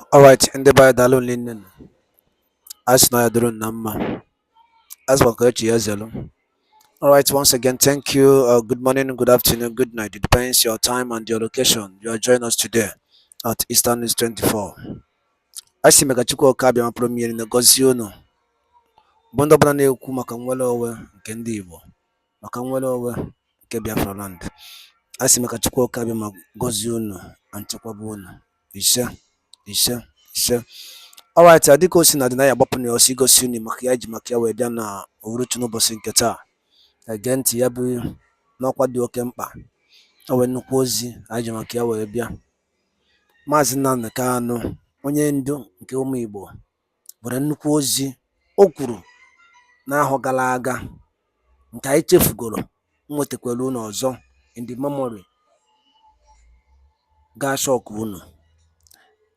Alright, ndị be anyị daalụ nne nụ. A sị na ya dịrị na mma. A sịkwa ka echi ya zelu. Alright, once again, thank you. Good morning, good afternoon, good night. It depends your time and your location. You are joining us today at Eastern News 24. A sị maka Chukwu ọka abịa mapụrụ mmiri na gọzie unu. Bụ ndị ọbụla na-ekwu maka nnwere onwe nke ndị Igbo, maka nnwere onwe nke Biafra land. A sị maka Chukwu ọka abịa ma gọzie unu na nchekwaba unu. Ise. Alright, dịka o si na dị na ya agbapụ na osi gosi unu maka ya ji maka ya wee bịa na uhuruchi n'ụbọchị nke taa. Ege ntị ya bụ n'ọkwa dị oke mkpa. O wee nnukwu ozi anyị ji maka ya wee bịa. Mazi Nnamdi Kanu, Onyendu nke ụmụ Igbo, nwere nnukwu ozi o kwuru n'ahọ gara aga nke anyị chefugoro nwetakwara unu ọzọ in the memory ga shock unu.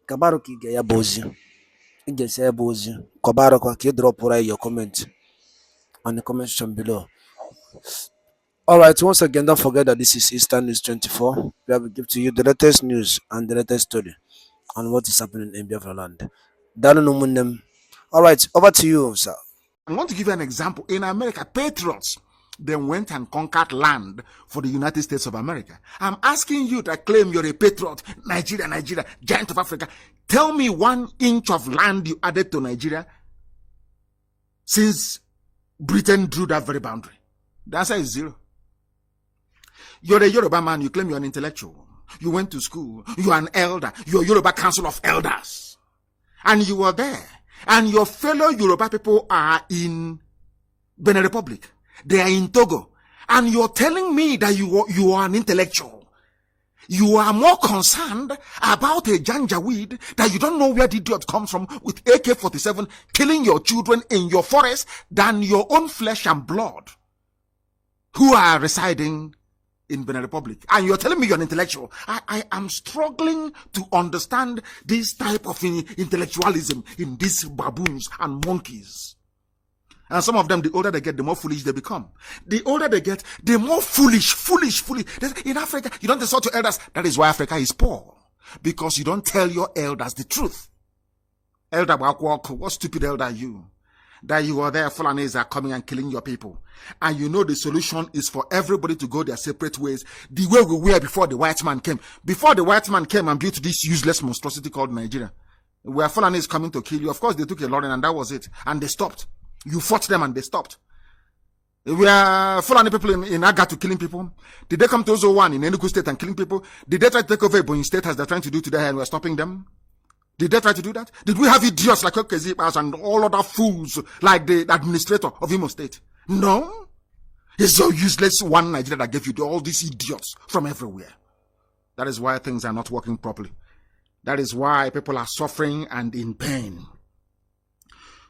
Kabaru ka ige ya bụ ozi, ị ga-esi ya bụ ozi kọbarụ ka ị dropụrụ your comment on the comment section below. Alright, once again, don't forget that this is Eastern News 24, where we give to you the latest news and the latest story on what is happening in Biafra land. Alright, over to you, sir. I want to give you an example. In America, patriots then went and conquered land for the United States of America. I'm asking you to claim you're a patriot. Nigeria, giant of Africa. Tell me 1 inch of land you added to Nigeria since Britain drew that very boundary. The answer is 0. You're a Yoruba man. You claim you're an intellectual. You went to school. You're an elder. You're Yoruba Council of Elders. And you were there. And your fellow Yoruba people are in Benin Republic. They are in Togo. And you're telling me that you are an intellectual. You are more concerned about a janjaweed that you don't know where the idiot comes from with AK-47 killing your children in your forest than your own flesh and blood who are residing in Benin Republic. And you're telling me you're an intellectual. I am struggling to understand this type of intellectualism in these baboons and monkeys. And some of them, the older they get, the more foolish they become. The older they get, the more foolish. In Africa, you don't resort to elders. That is why Africa is poor. Because you don't tell your elders the truth. Elder Bakwok, what stupid elder are you? That you are there, Fulanis are coming and killing your people. And you know the solution is for everybody to go their separate ways. The way we were before the white man came. Before the white man came and built this useless monstrosity called Nigeria. Where Fulanis coming to kill you. Of course, they took a lot and that was it. And they stopped. You fought them and they stopped. We are Fulani people in Aga to killing people. Did they come to Ozo1 in Enugu State and killing people? Did they try to take over Ebonyi State as they're trying to do today and we're stopping them? Did they try to do that? Did we have idiots like Okezipas and all other fools like the administrator of Imo State? No. It's so useless one Nigeria that gave you all these idiots from everywhere. That is why things are not working properly. That is why people are suffering and in pain.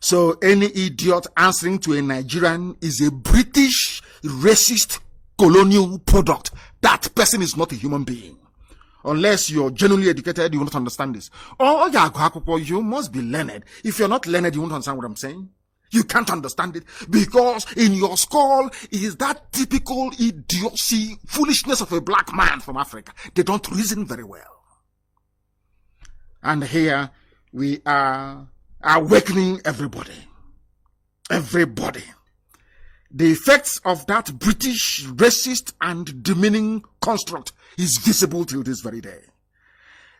So any idiot answering to a Nigerian is a British racist colonial product. That person is not a human being. Unless you're genuinely educated, you will not understand this. Oh, you must be learned. If you're not learned, you won't understand what I'm saying. You can't understand it because in your skull is that typical idiocy, foolishness of a black man from Africa. They don't reason very well. And here we are awakening everybody. The effects of that British racist and demeaning construct is visible till this very day.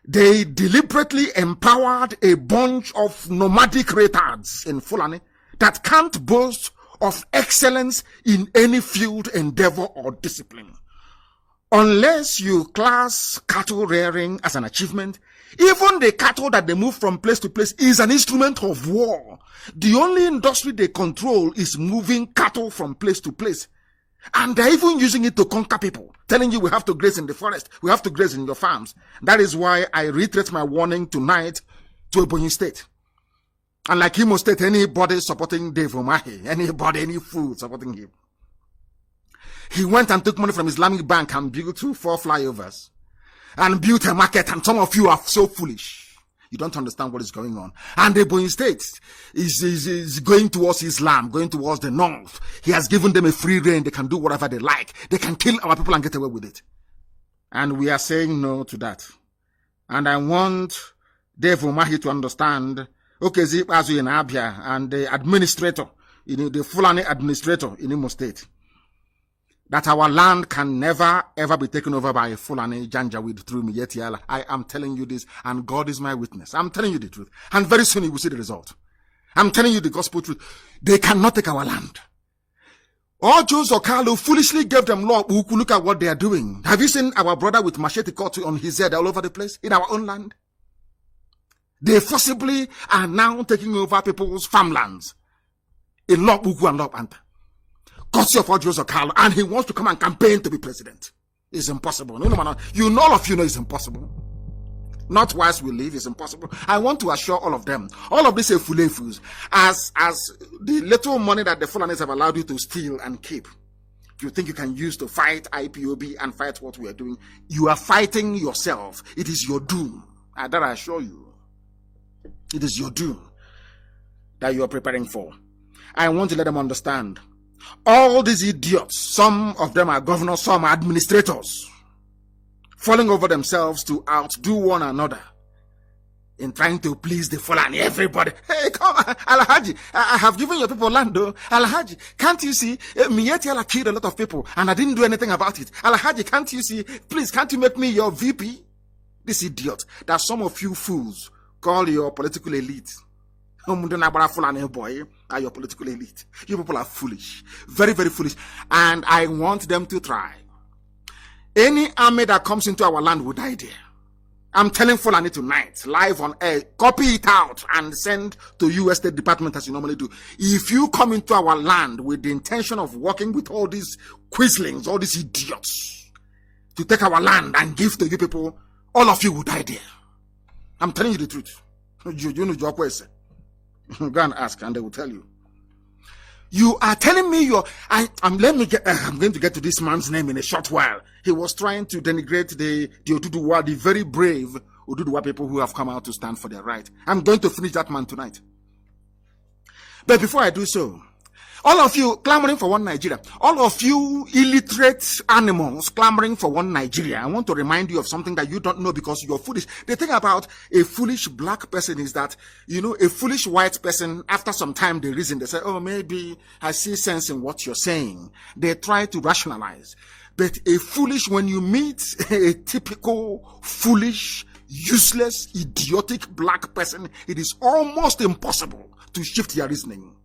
They deliberately empowered a bunch of nomadic retards in Fulani that can't boast of excellence in any field, endeavor, or discipline. Unless you class cattle rearing as an achievement, even the cattle that they move from place to place is an instrument of war. The only industry they control is moving cattle from place to place. And they're even using it to conquer people, telling you we have to graze in the forest, we have to graze in your farms. That is why I reiterate my warning tonight to Ebonyi State. And like Imo State, anybody supporting Dave Umahi, any fool supporting him. He went and took money from Islamic Bank and built 4 flyovers. And built a market, and some of you are so foolish. You don't understand what is going on. And the Ebonyi State is going towards Islam, going towards the north. He has given them a free reign. They can do whatever they like. They can kill our people and get away with it. And we are saying no to that. And I want Therefore, Mahi to understand, okay, Zip Azu in Abia and the administrator, the Fulani administrator in Imo State, that our land can never ever be taken over by a Fulani Janjaweed through Miyetti. I am telling you this, and God is my witness. I'm telling you the truth. And very soon you will see the result. I'm telling you the gospel truth. They cannot take our land. All Jews or Carlo foolishly gave them law. Look at what they are doing. Have you seen our brother with machete cut on his head all over the place in our own land? They forcibly are now taking over people's farmlands in Lop Uku and Lop Anta. Courtesy of all Jews or Carlo, and he wants to come and campaign to be president. It's impossible. No, all of you know it's impossible. Not whilst we live, it's impossible. I want to assure all of them, all of these fulefus, as the little money that the Fulanis have allowed you to steal and keep, you think you can use to fight IPOB and fight what we are doing, you are fighting yourself. It is your doom. That I assure you. It is your doom that you are preparing for. I want to let them understand. All these idiots, some of them are governors, some are administrators, falling over themselves to outdo one another in trying to please the Fulani. Everybody, hey, come on, Alhaji, I have given your people land, though. Alhaji, can't you see? Miyetti killed a lot of people, and I didn't do anything about it. Alhaji, can't you see? Please, can't you make me your VP? This idiot that some of you fools call your political elite. Boy, are your political elite. You people are foolish. Very, very foolish. And I want them to try. Any army that comes into our land will die there. I'm telling Fulani tonight, live on air, copy it out and send to US State Department as you normally do. If you come into our land with the intention of working with all these quislings, all these idiots, to take our land and give to you people, all of you will die there. I'm telling you the truth. You know your question. Go and ask, and they will tell you. You are telling me I'm going to get to this man's name in a short while. He was trying to denigrate the Oduduwa, the very brave Oduduwa people who have come out to stand for their right. I'm going to finish that man tonight. But before I do so, all of you clamoring for one Nigeria, all of you illiterate animals clamoring for one Nigeria, I want to remind you of something that you don't know because you're foolish. The thing about a foolish black person is that, a foolish white person, after some time they reason, they say, oh, maybe I see sense in what you're saying. They try to rationalize. But when you meet a typical foolish, useless, idiotic black person, it is almost impossible to shift their reasoning.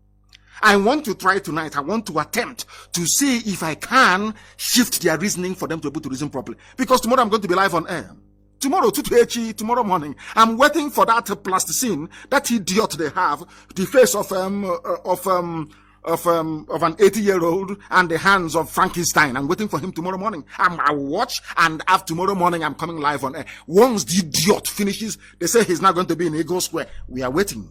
I want to try tonight. I want to attempt to see if I can shift their reasoning for them to be able to reason properly. Because tomorrow I'm going to be live on air. Tomorrow, tomorrow morning, I'm waiting for that plasticine, that idiot they have, the face of an 80-year-old and the hands of Frankenstein. I'm waiting for him tomorrow morning. I will watch, and after tomorrow morning, I'm coming live on air. Once the idiot finishes, they say he's not going to be in Eagle Square. We are waiting.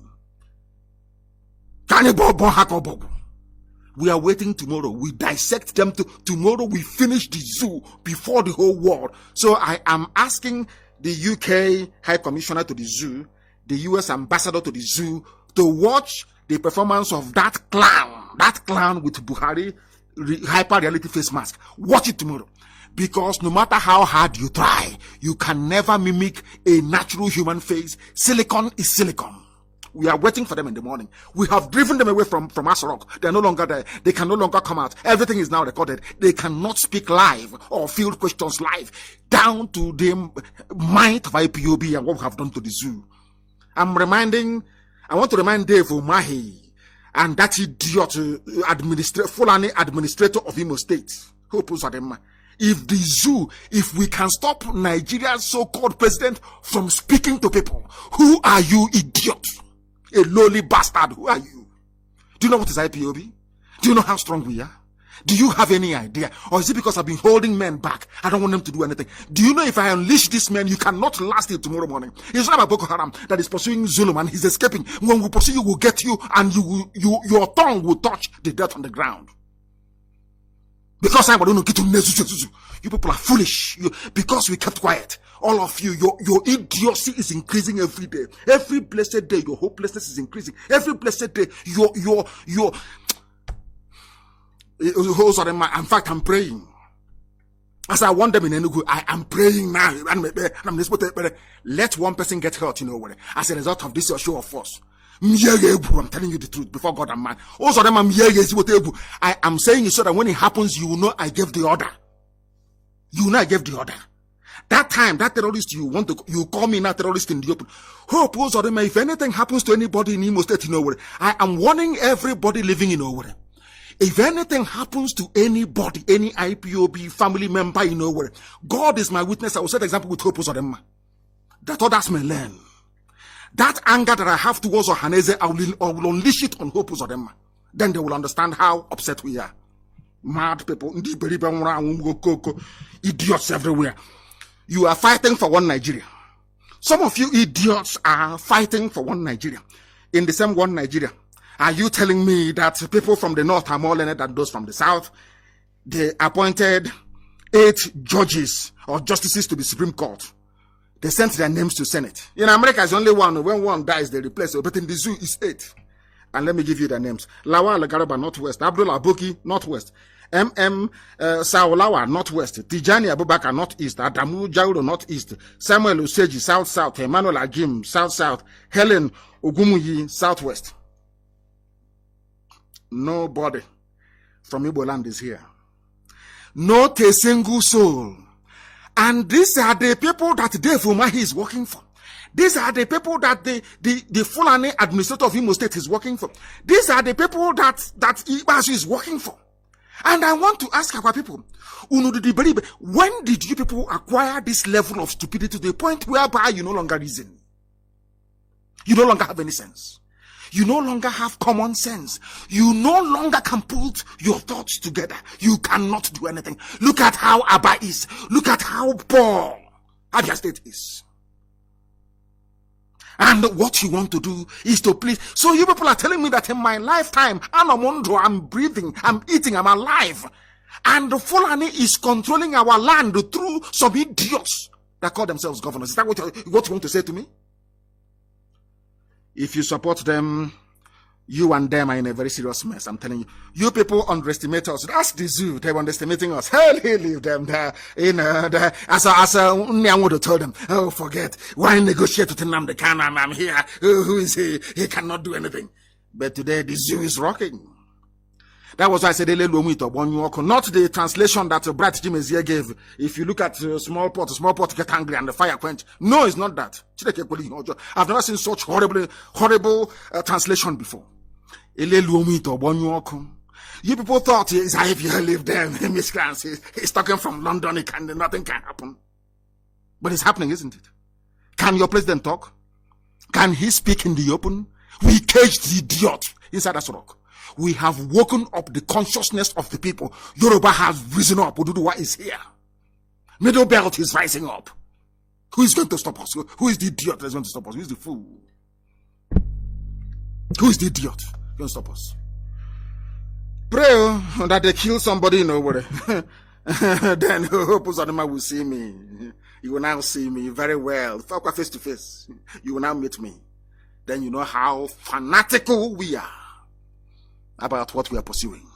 We are waiting tomorrow. We dissect them tomorrow. We finish the zoo before the whole world. So I am asking the UK High Commissioner to the zoo, the US Ambassador to the zoo, to watch the performance of that clown with Buhari hyper reality face mask. Watch it tomorrow. Because no matter how hard you try, you can never mimic a natural human face. Silicon is silicon. We are waiting for them in the morning. We have driven them away from Asarok. They are no longer there. They can no longer come out. Everything is now recorded. They cannot speak live or field questions live. Down to the might of IPOB and what we have done to the zoo. I want to remind Dave Umahi and that idiot Fulani administrator of Imo State. If we can stop Nigeria's so-called president from speaking to people, who are you, idiot? A lowly bastard. Who are you? Do you know what is IPOB? Do you know how strong we are? Do you have any idea? Or is it because I've been holding men back? I don't want them to do anything. Do you know if I unleash this man, you cannot last till tomorrow morning? It's not about Boko Haram that is pursuing Zulum and he's escaping. When we pursue you, we'll get you and your tongue will touch the dirt on the ground. Because you people are foolish. Because we kept quiet. All of you, your idiocy is increasing every day. Every blessed day, your hopelessness is increasing. Every blessed day, in fact, I'm praying As I want them in Enugu, I am praying now. Let one person get hurt, as a result of this your show of force. I'm telling you the truth before God and man. Also, I am saying it so that when it happens, you will know I gave the order. You know I gave the order. That time, that terrorist you call me now terrorist in the open. Hope also, if anything happens to anybody in Imo State, I am warning everybody living in Owerri. If anything happens to anybody, any IPOB family member, God is my witness. I will set the example with Hope Uzodinma. That others may learn. That anger that I have towards Ohaneze, I will unleash it on Hope Uzodinma. Then they will understand how upset we are. Mad people, idiots everywhere. You are fighting for one Nigeria. Some of you idiots are fighting for one Nigeria. In the same one Nigeria. Are you telling me that people from the north are more learned than those from the south? They appointed 8 judges or justices to the Supreme Court. They sent their names to Senate. In America, it's only one. When one dies, they replace it. But in the zoo, it's 8. And let me give you the names. Lawal Garba, Northwest. Abdullah Aboki, Northwest. Saulawa, Northwest. Tijani Abubakar, Northeast. Adamu Jauro, Northeast. Samuel Useji, South-South. Emmanuel Agim, South-South. Helen Ogumuyi, Southwest. Nobody from Igbo land is here. Not a single soul. And these are the people that Dave Umahi is working for. These are the people that the Fulani administrator of Imo State is working for. These are the people that Ibasu is working for. And I want to ask our people, when did you people acquire this level of stupidity to the point whereby you no longer reason? You no longer have any sense. You no longer have common sense. You no longer can put your thoughts together. You cannot do anything. Look at how Aba is. Look at how poor Abia State is. And what you want to do is to please. So you people are telling me that in my lifetime, I'm breathing, I'm eating, I'm alive. And the Fulani is controlling our land through some idiots that call themselves governors. Is that what you want to say to me? If you support them, you and them are in a very serious mess. I'm telling you. You people underestimate us. That's the zoo. They were underestimating us. Hell, he leave them there. As I want to tell them, oh, forget. Why negotiate with Nnamdi Kanu? I'm here. Who is he? He cannot do anything. But today, the zoo is rocking. That was why I said, not the translation that Bright Jimezie gave. If you look at small pot get angry and the fire quench. No, it's not that. I've never seen such horrible translation before. You people thought it's if you leave them, he's talking from London, nothing can happen. But it's happening, isn't it? Can your president talk? Can he speak in the open? We caged the idiot inside that rock. We have woken up the consciousness of the people. Yoruba has risen up. Oduduwa is here. Middle belt is rising up. Who is going to stop us? Who is the idiot that's going to stop us? Who is the fool? Who is the idiot going to stop us? Pray that they kill somebody in Owerri. Then Hope Uzodinma will see me. You will now see me very well. Face to face. You will now meet me. Then you know how fanatical we are about what we are pursuing.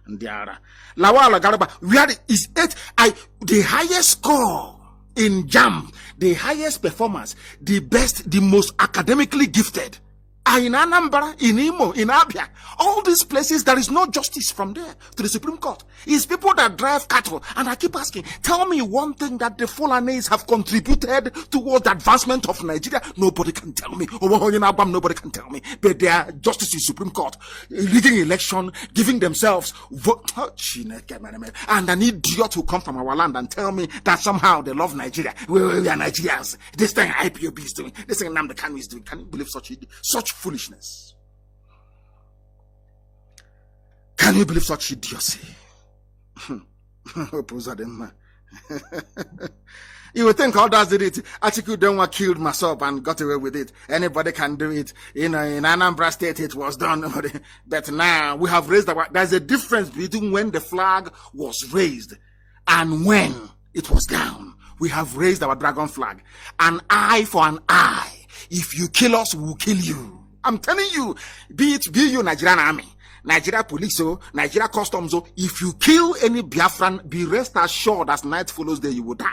And the other Lawal Garba, the highest score in JAM, the highest performance, the best, the most academically gifted are in Anambra, in Imo, in Abia. All these places, there is no justice from there to the Supreme Court. It's people that drive cattle. And I keep asking, tell me one thing that the Fulanis have contributed towards the advancement of Nigeria. Nobody can tell me. Nobody can tell me. But they are justice in Supreme Court, rigging election, giving themselves vote. And an idiot who come from our land and tell me that somehow they love Nigeria. We are Nigerians. This thing IPOB is doing. This thing Nnamdi Kanu is doing. Can you believe such foolishness? Can you believe such idiocy? You would think others did it. Atiku Denwa killed myself and got away with it. Anybody can do it. In Anambra State, it was done. But now we have raised there's a difference between when the flag was raised and when it was down. We have raised our dragon flag. An eye for an eye. If you kill us, we will kill you. I'm telling you, be you Nigerian army, Nigeria police, Nigeria customs. If you kill any Biafran, be rest assured as night follows day, you will die.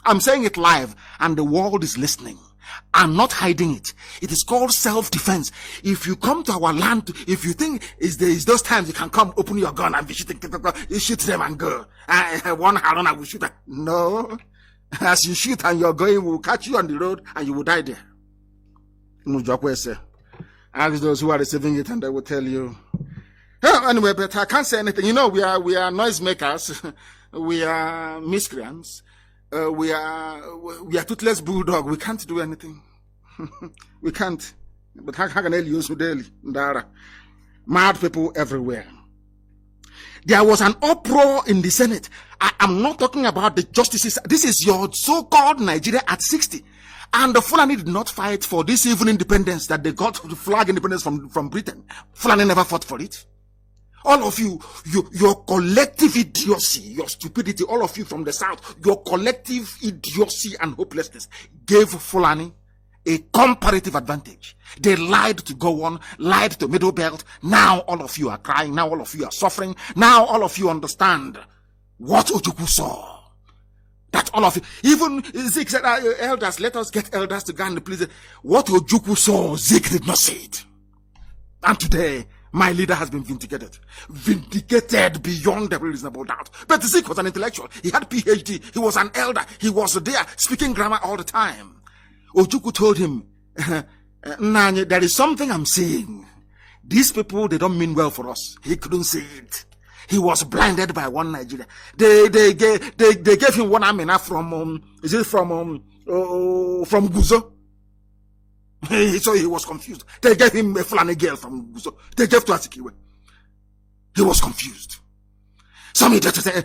I'm saying it live, and the world is listening. I'm not hiding it. It is called self-defense. If you come to our land, if you think is those times you can come, open your gun and be shooting, you shoot them and go. One Haruna will shoot. No. As you shoot and you're going, we'll catch you on the road and you will die there. Ask those who are receiving it and they will tell you. Anyway, but I can't say anything. You know, we are noisemakers. We are miscreants. We are toothless bulldog. We can't do anything. We can't. But how can I use daily? Mad people everywhere. There was an uproar in the Senate. I am not talking about the justices. This is your so-called Nigeria at 60. And the Fulani did not fight for this even independence that they got to flag independence from Britain. Fulani never fought for it. All of you, your collective idiocy, your stupidity, all of you from the South, your collective idiocy and hopelessness gave Fulani a comparative advantage. They lied to go on, lied to Middle Belt. Now all of you are crying. Now all of you are suffering. Now all of you understand what Ojukwu saw. That all of you, even Zik said, elders, let us get elders to go and please. What Ojukwu saw, Zik did not see it. And today, my leader has been vindicated. Vindicated beyond every reasonable doubt. But Zik was an intellectual. He had PhD. He was an elder. He was there speaking grammar all the time. Ojukwu told him, Nanya, there is something I'm saying. These people, they don't mean well for us. He couldn't see it. He was blinded by one Nigeria. They gave him one amina from Guzo. So he was confused. They gave him a Fulani girl from Guzo. They gave to Asikiwe. He was confused. Some idiots say,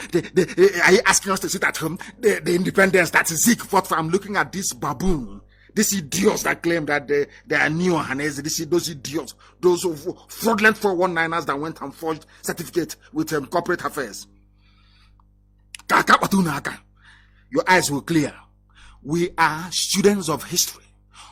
are you asking us to sit at home? The independence that Zik fought for. I'm looking at this baboon. These idiots that claim that they are new Hanese, those idiots, those fraudulent 419ers that went and forged certificate with corporate affairs. Your eyes will clear. We are students of history.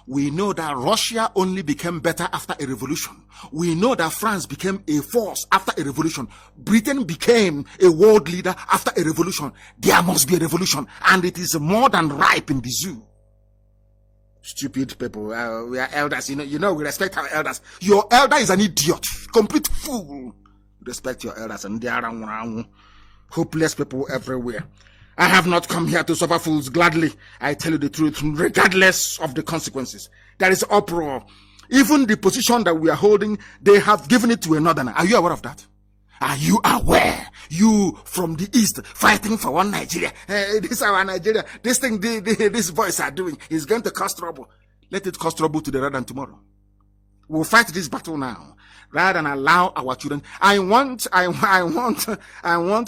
We know that Russia only became better after a revolution. We know that France became a force after a revolution. Britain became a world leader after a revolution. There must be a revolution, and it is more than ripe in the zoo. Stupid people. We are elders. You know, we respect our elders. Your elder is an idiot. Complete fool. Respect your elders. And they are hopeless people everywhere. I have not come here to suffer fools gladly. I tell you the truth, regardless of the consequences. There is uproar. Even the position that we are holding, they have given it to a northerner. Are you aware of that? Are you aware? You from the east fighting for one Nigeria. This is our Nigeria. This thing these boys are doing is going to cause trouble. Let it cause trouble today rather than tomorrow. We'll fight this battle now rather than allow our children. I want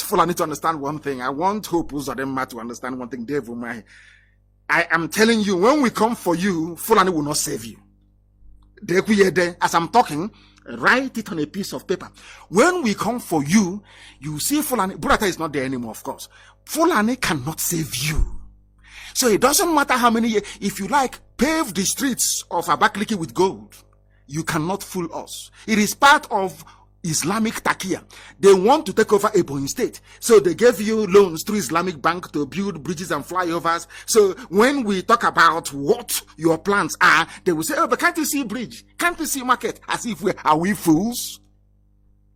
Fulani to understand one thing. I want Hope Uzodinma to understand one thing. Dave Umai. I am telling you, when we come for you, Fulani will not save you. As I'm talking, write it on a piece of paper. When we come for you, you see Fulani. Burata is not there anymore, of course. Fulani cannot save you. So it doesn't matter how many years. If you like, pave the streets of Abakaliki with gold. You cannot fool us. It is part of Islamic Takia. They want to take over Ebonyi State. So they gave you loans through Islamic Bank to build bridges and flyovers. So when we talk about what your plans are, they will say, oh, but can't you see bridge? Can't you see market? As if are we fools?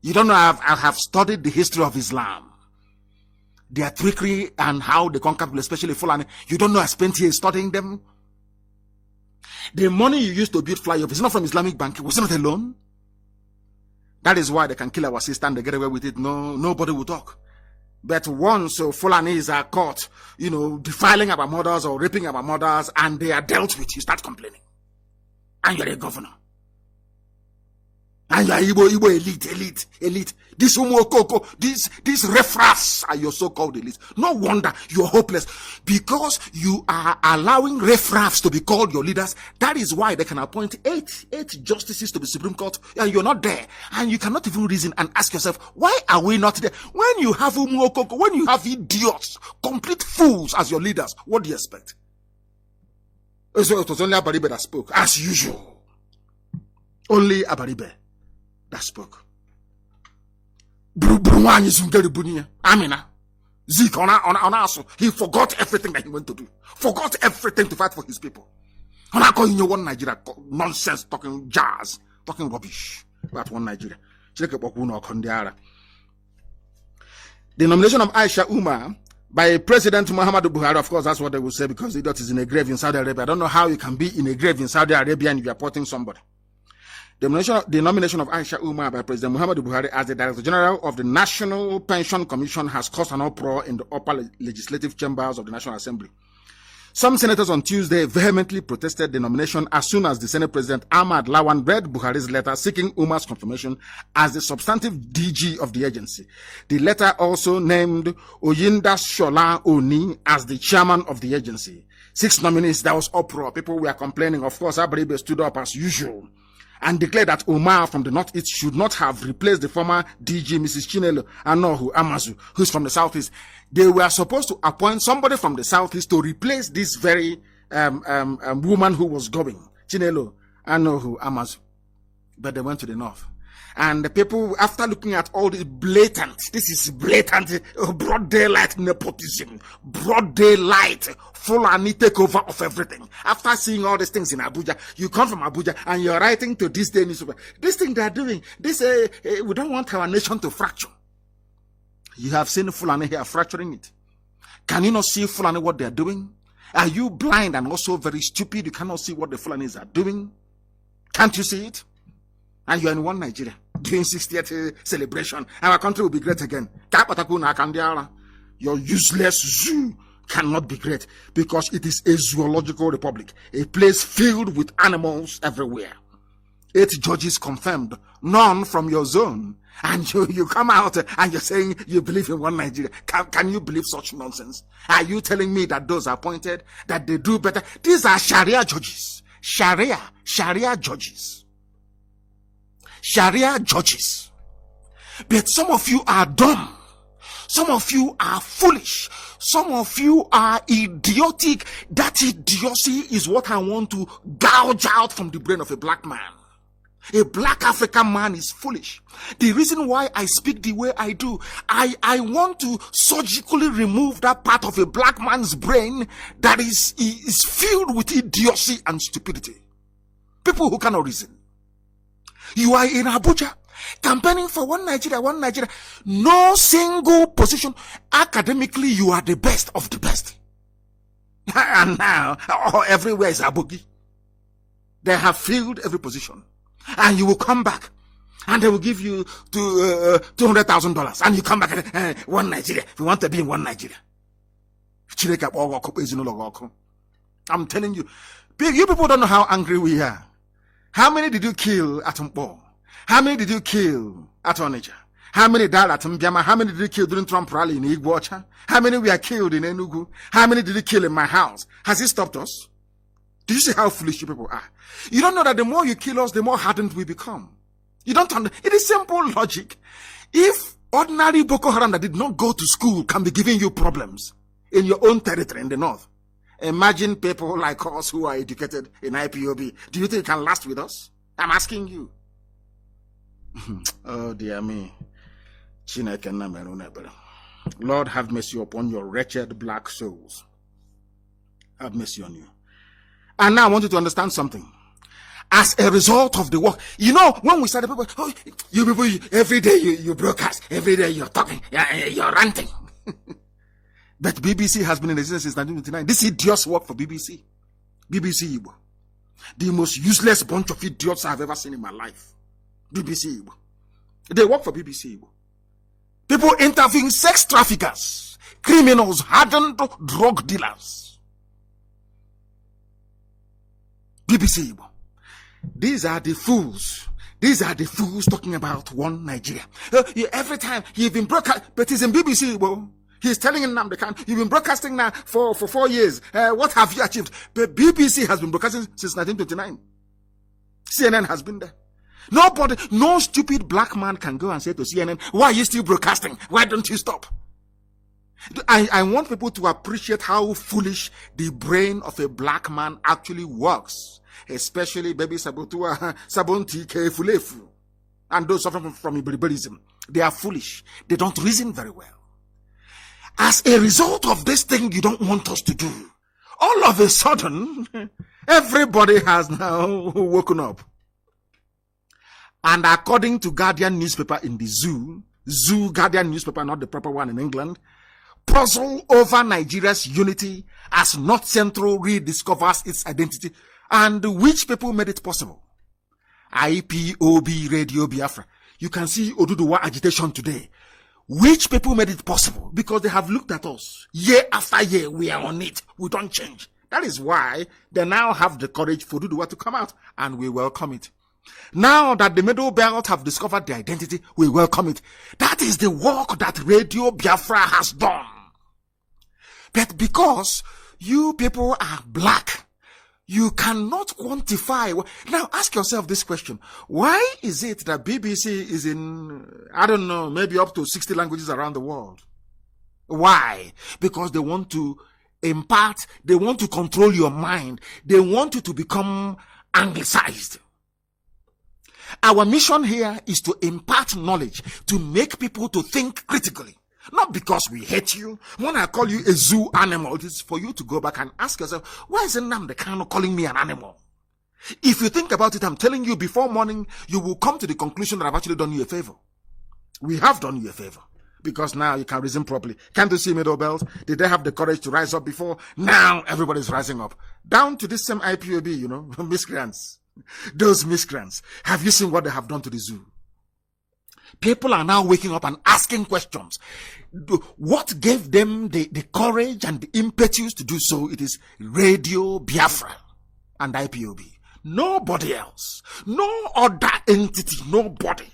You don't know, I have studied the history of Islam. Their trickery and how they conquer people, especially Fulani. You don't know I spent years studying them? The money you used to build flyovers is not from Islamic Bank. Was it not a loan? That is why they can kill our sister and they get away with it. No, nobody will talk. But once Fulanis are caught, defiling our mothers or raping our mothers, and they are dealt with, you start complaining. And you're a governor. And you're Igbo elite. This Umokoko, these refras are your so-called elite. No wonder you're hopeless. Because you are allowing refrafs to be called your leaders. That is why they can appoint eight justices to the Supreme Court, and you're not there. And you cannot even reason and ask yourself, why are we not there? When you have Umokoko, when you have idiots, complete fools as your leaders, what do you expect? So it was only Abaribe that spoke, as usual. Only Abaribe that spoke. Amina. Zeke on also. He forgot everything that he went to do. Forgot everything to fight for his people. And I call you one Nigeria nonsense, talking jazz, talking rubbish about one Nigeria. The nomination of Aisha Umar by President Muhammadu Buhari, of course, that's what they will say because the dot is in a grave in Saudi Arabia. I don't know how you can be in a grave in Saudi Arabia and you are supporting somebody. The nomination of Aisha Umar by President Muhammadu Buhari as the Director General of the National Pension Commission has caused an uproar in the upper legislative chambers of the National Assembly. Some senators on Tuesday vehemently protested the nomination as soon as the Senate President Ahmad Lawan read Buhari's letter seeking Umar's confirmation as the substantive DG of the agency. The letter also named Onyendu Shola Oni as the chairman of the agency. 6 nominees, there was uproar. People were complaining. Of course, Abaribe stood up as usual and declared that Umar from the Northeast should not have replaced the former DG, Mrs. Chinelo Anohu Amazu, who's from the Southeast. They were supposed to appoint somebody from the Southeast to replace this very woman who was going, Chinelo Anohu Amazu. But they went to the North. And the people, after looking at all this this is blatant, broad daylight nepotism, broad daylight, Fulani takeover of everything. After seeing all these things in Abuja, you come from Abuja and you're writing to this day newspaper. This thing they're doing, we don't want our nation to fracture. You have seen Fulani here fracturing it. Can you not see Fulani what they're doing? Are you blind and also very stupid? You cannot see what the Fulanis are doing? Can't you see it? And you are in one Nigeria doing 60th celebration. Our country will be great again. Your useless zoo cannot be great because it is a zoological republic, a place filled with animals everywhere. 8 judges confirmed, none from your zone. And you come out and you're saying you believe in one Nigeria. Can you believe such nonsense? Are you telling me that those appointed, that they do better? These are Sharia judges. Sharia judges. Sharia judges. But some of you are dumb. Some of you are foolish. Some of you are idiotic. That idiocy is what I want to gouge out from the brain of a black man. A black African man is foolish. The reason why I speak the way I do, I want to surgically remove that part of a black man's brain that is filled with idiocy and stupidity. People who cannot reason. You are in Abuja, campaigning for one Nigeria. No single position. Academically, you are the best of the best. And now, everywhere is Abogi. They have filled every position. And you will come back. And they will give you $200,000. And you come back and one Nigeria. You want to be in one Nigeria. I'm telling you, you people don't know how angry we are. How many did you kill at Mpo? How many did you kill at Onitsha? How many died at Mbiama? How many did you kill during Trump rally in Igbocha? How many were killed in Enugu? How many did you kill in my house? Has it stopped us? Do you see how foolish you people are? You don't know that the more you kill us, the more hardened we become. You don't understand. It is simple logic. If ordinary Boko Haram that did not go to school can be giving you problems in your own territory in the north, imagine people like us who are educated in IPOB. Do you think it can last with us? I'm asking you. Oh dear me. Lord, have mercy upon your wretched black souls. Have mercy on you. And now I want you to understand something. As a result of the work, you know, when we started, people, oh, you people, every day you broadcast, every day you're talking, you're ranting. But BBC has been in existence since 1929. This idiots work for BBC. BBC Igbo. The most useless bunch of idiots I've ever seen in my life. BBC Igbo. They work for BBC Igbo. People interviewing sex traffickers, criminals, hardened drug dealers. BBC Igbo. These are the fools. These are the fools talking about one Nigeria. Every time you've been broadcast, but it's in BBC Igbo. He's telling Nnamdi, you've been broadcasting now for 4 years. What have you achieved? But BBC has been broadcasting since 1929. CNN has been there. Nobody, no stupid black man can go and say to CNN, why are you still broadcasting? Why don't you stop? I want people to appreciate how foolish the brain of a black man actually works. Especially baby Sabotua, Sabonti Kefulefu. and those suffering from Iberiberism. They are foolish. They don't reason very well. As a result of this thing you don't want us to do, all of a sudden, everybody has now woken up. And according to Guardian newspaper in the Zoo Guardian newspaper, not the proper one in England, puzzle over Nigeria's unity as North Central rediscovers its identity, and which people made it possible. IPOB Radio Biafra. You can see Oduduwa agitation today. Which people made it possible? Because they have looked at us. Year after year, we are on it. We don't change. That is why they now have the courage for Oduduwa to come out, and we welcome it. Now that the Middle Belt have discovered their identity, we welcome it. That is the work that Radio Biafra has done. But because you people are black, you cannot quantify. Now ask yourself this question. Why is it that BBC is in, I don't know, maybe up to 60 languages around the world? Why? Because they want to impart, they want to control your mind. They want you to become anglicized. Our mission here is to impart knowledge, to make people to think critically. Not because we hate you. When I call you a zoo animal, it is for you to go back and ask yourself, why is Nnamdi Kanu calling me an animal? If you think about it, I'm telling you, before morning, you will come to the conclusion that I've actually done you a favor. We have done you a favor. Because now you can reason properly. Can't you see Middle Belt? Did they have the courage to rise up before? Now everybody's rising up. Down to this same IPOB, miscreants. Those miscreants. Have you seen what they have done to the zoo? People are now waking up and asking questions. What gave them the courage and the impetus to do so? It is Radio Biafra and IPOB. Nobody else. No other entity. Nobody.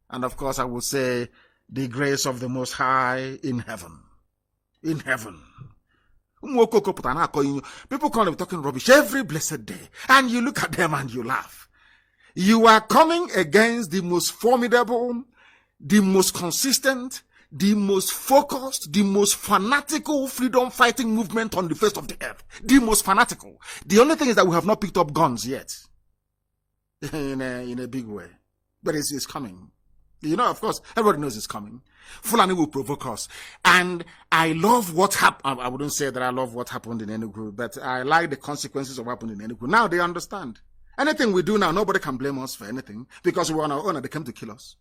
And of course, I will say the grace of the Most High in heaven. In heaven. People call them talking rubbish every blessed day. And you look at them and you laugh. You are coming against the most formidable, the most consistent, the most focused, the most fanatical freedom fighting movement on the face of the earth. The most fanatical. The only thing is that we have not picked up guns yet. In a big way. But it's coming. Of course, everybody knows it's coming. Fulani will provoke us. And I love what happened. I wouldn't say that I love what happened in Enugu, but I like the consequences of what happened in Enugu. Now they understand. Anything we do now, nobody can blame us for anything because we're on our own and they came to kill us.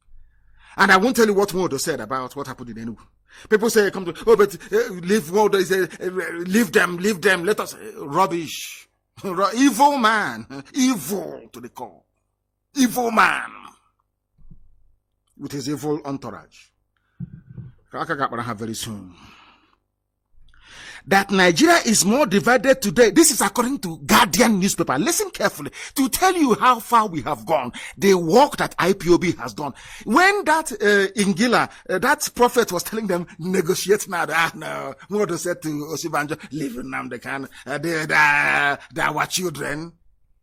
And I won't tell you what Modo said about what happened in Enugu. People say, leave Modo, leave them, let us, rubbish. Evil man, evil to the core. Evil man. With his evil entourage. Very soon. That Nigeria is more divided today. This is according to Guardian newspaper. Listen carefully to tell you how far we have gone. The work that IPOB has done. When that Ingila, that prophet was telling them, negotiate now. No. Modo said to Osibanjo, leave Nnamdi Kanu. They are our children.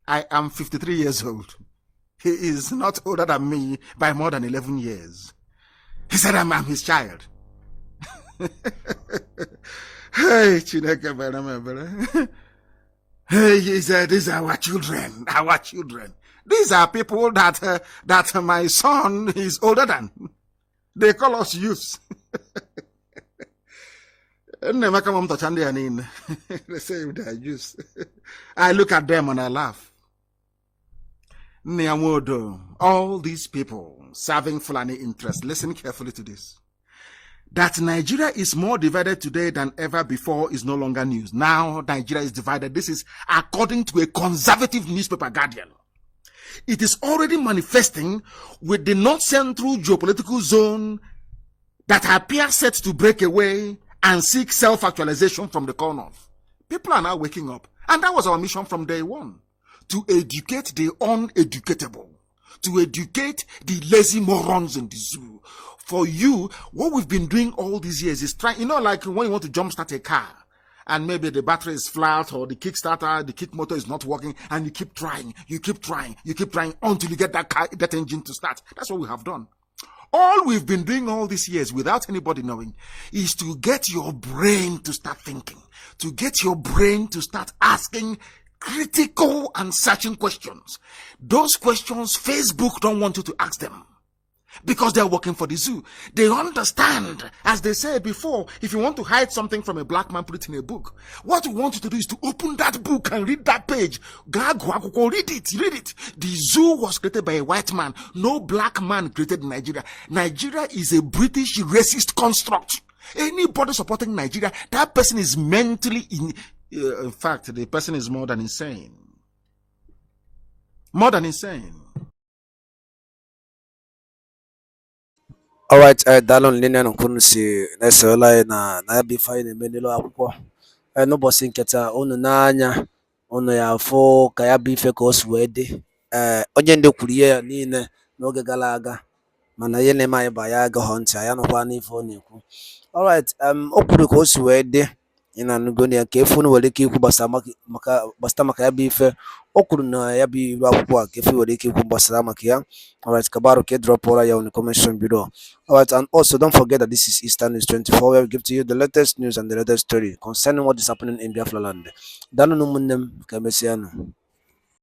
I am 53 years old. He is not older than me by more than 11 years. He said, I'm his child. Hey, Chineke, hey, he said, these are our children, our children. These are people that my son is older than. They call us youths. They say they are youths. I look at them and I laugh. All these people serving Fulani interests, listen carefully to this. That Nigeria is more divided today than ever before is no longer news. Now Nigeria is divided. This is according to a conservative newspaper, Guardian. It is already manifesting with the North Central geopolitical zone that appears set to break away and seek self-actualization from the core north. People are now waking up. And that was our mission from day one. To educate the uneducatable. To educate the lazy morons in the zoo. For you, what we've been doing all these years is trying, like when you want to jumpstart a car and maybe the battery is flat or the kickstarter, the kick motor is not working and you keep trying until you get that engine to start. That's what we have done. All we've been doing all these years without anybody knowing is to get your brain to start thinking, to get your brain to start asking critical and searching questions. Those questions, Facebook don't want you to ask them. because they are working for the zoo. They understand, as they said before, if you want to hide something from a black man, put it in a book. What we want you to do is to open that book and read that page. Read it. The zoo was created by a white man. No black man created Nigeria. Nigeria is a British racist construct. Anybody supporting Nigeria, that person is mentally in fact, the person is more than insane. More than insane. Alright, daalụ nlele na kwunu si na-esola anyị na ya bụ ife anyị na-eme n'elu akwụkwọ. N'ụbọchị nke taa unu n'anya unu ya afụ ka ya bụ ife ka o si wee dị. Onyendu kwuru ihe ya niile n'oge gara aga mana ihe na-eme anyị bụ anyị agaghọ ntị, anyị anụkwa n'ife ọ na-ekwu. Alright, o kwuru ka o si wee dị ị na-anụgo ya ka efu unu nwere ike ikwu gbasara maka ya bụ ife. O kwuru na ya bụ iru akwụkwọ a ka efu nwere ike ikwu gbasara maka ya. Alright, Kabaru, drop all ya on the comment section below. Alright, and also don't forget that this is Eastern News 24, where we give to you the latest news and the latest story concerning what is happening in Biafra land. Danu numunem, Kamesiano.